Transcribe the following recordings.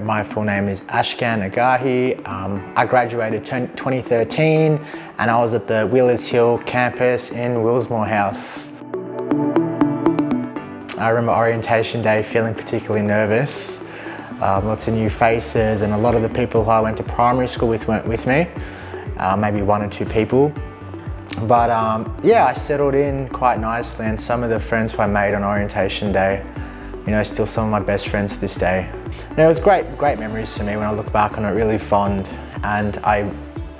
my full name is Ashkan Agahi. I graduated 2013 and I was at the Wheelers Hill campus in Willsmore House. I remember orientation day feeling particularly nervous. Lots of new faces, and a lot of the people who I went to primary school with weren't with me, maybe one or two people. But yeah, I settled in quite nicely, and some of the friends who I made on orientation day, still some of my best friends to this day. It was great memories for me when I look back on it, really fond. And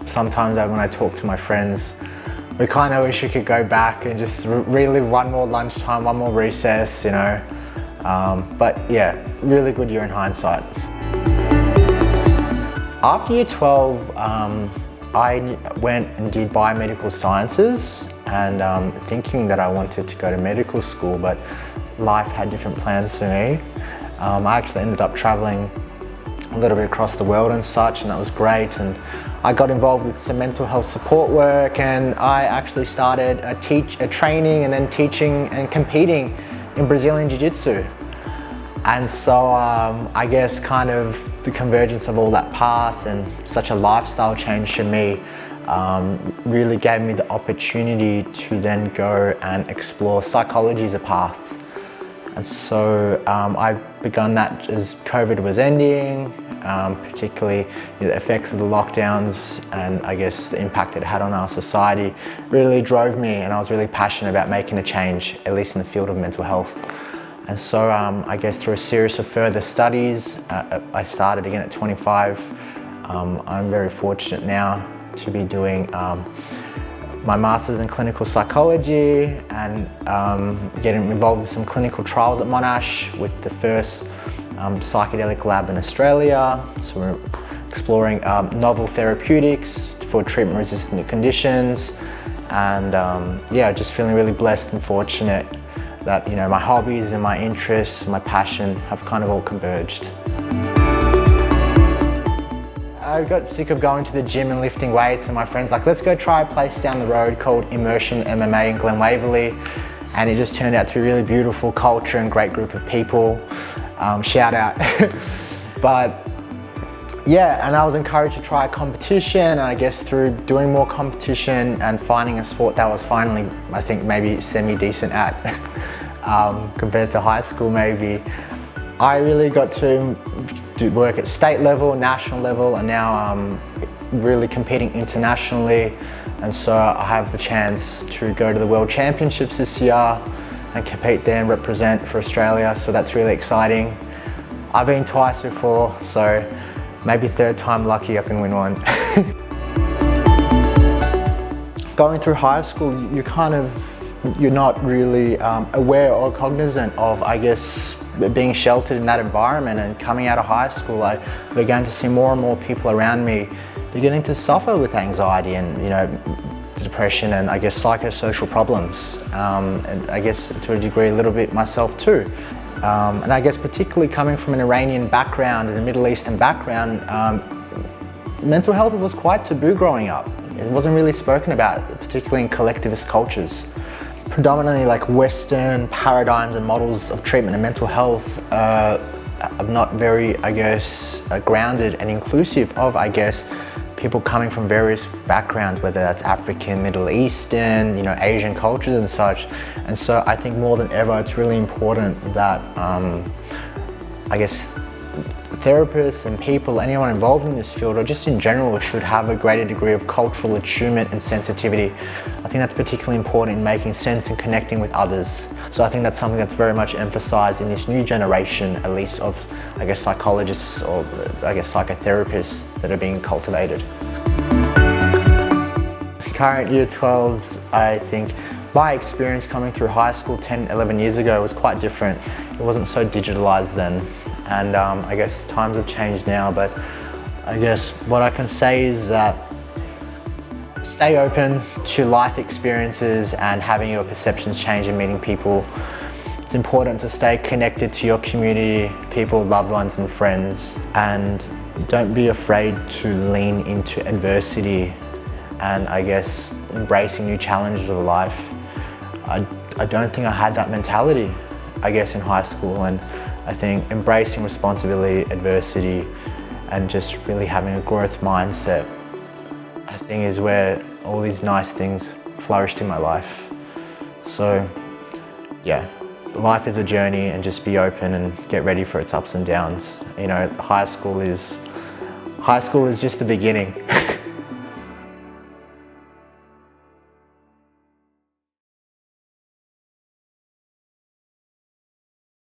sometimes when I talk to my friends, we kind of wish we could go back and just relive one more lunchtime, one more recess, But yeah, really good year in hindsight. After year 12, I went and did biomedical sciences, and thinking that I wanted to go to medical school, but life had different plans for me. I actually ended up traveling a little bit across the world and such, and that was great. And I got involved with some mental health support work, and I actually started a training and then teaching and competing in Brazilian jiu-jitsu. And so I guess kind of the convergence of all that path and such a lifestyle change for me really gave me the opportunity to then go and explore psychology as a path. And so I begun that as COVID was ending, particularly the effects of the lockdowns and I guess the impact it had on our society really drove me, and I was really passionate about making a change, at least in the field of mental health. And so I guess through a series of further studies, I started again at 25. I'm very fortunate now to be doing my master's in clinical psychology and getting involved with some clinical trials at Monash with the first psychedelic lab in Australia. So we're exploring novel therapeutics for treatment-resistant conditions, and yeah, just feeling really blessed and fortunate that my hobbies and my interests, my passion have kind of all converged. I got sick of going to the gym and lifting weights, and my friends like, let's go try a place down the road called Immersion MMA in Glen Waverley. And it just turned out to be a really beautiful culture and great group of people. Shout out. But yeah, and I was encouraged to try a competition, and I guess through doing more competition and finding a sport that was finally, I think, maybe semi-decent at, compared to high school maybe, I really got to do work at state level, national level, and now I'm really competing internationally. And so I have the chance to go to the World Championships this year and compete there and represent for Australia, so that's really exciting. I've been twice before, so maybe third time lucky I can win one. Going through high school, you're not really aware or cognizant of, I guess, being sheltered in that environment. And coming out of high school, I began to see more and more people around me beginning to suffer with anxiety and depression and I guess psychosocial problems, and I guess to a degree a little bit myself too. And I guess particularly coming from an Iranian background and a Middle Eastern background, mental health was quite taboo growing up. It wasn't really spoken about, particularly in collectivist cultures. Predominantly like Western paradigms and models of treatment and mental health are not very, I guess, grounded and inclusive of, I guess, people coming from various backgrounds, whether that's African, Middle Eastern, Asian cultures and such. And so I think more than ever, it's really important that, I guess, therapists and people, anyone involved in this field, or just in general, should have a greater degree of cultural attunement and sensitivity. I think that's particularly important in making sense and connecting with others. So I think that's something that's very much emphasized in this new generation, at least of, I guess, psychologists or, I guess, psychotherapists that are being cultivated. Current year 12s, I think my experience coming through high school 10, 11 years ago was quite different. It wasn't so digitalized then. And I guess times have changed now, but I guess what I can say is that stay open to life experiences and having your perceptions change and meeting people. It's important to stay connected to your community, people, loved ones and friends, and don't be afraid to lean into adversity and I guess embracing new challenges of life. I don't think I had that mentality. I guess, in high school, and I think embracing responsibility, adversity, and just really having a growth mindset, I think, is where all these nice things flourished in my life. So yeah, life is a journey, and just be open and get ready for its ups and downs. You know, high school is just the beginning.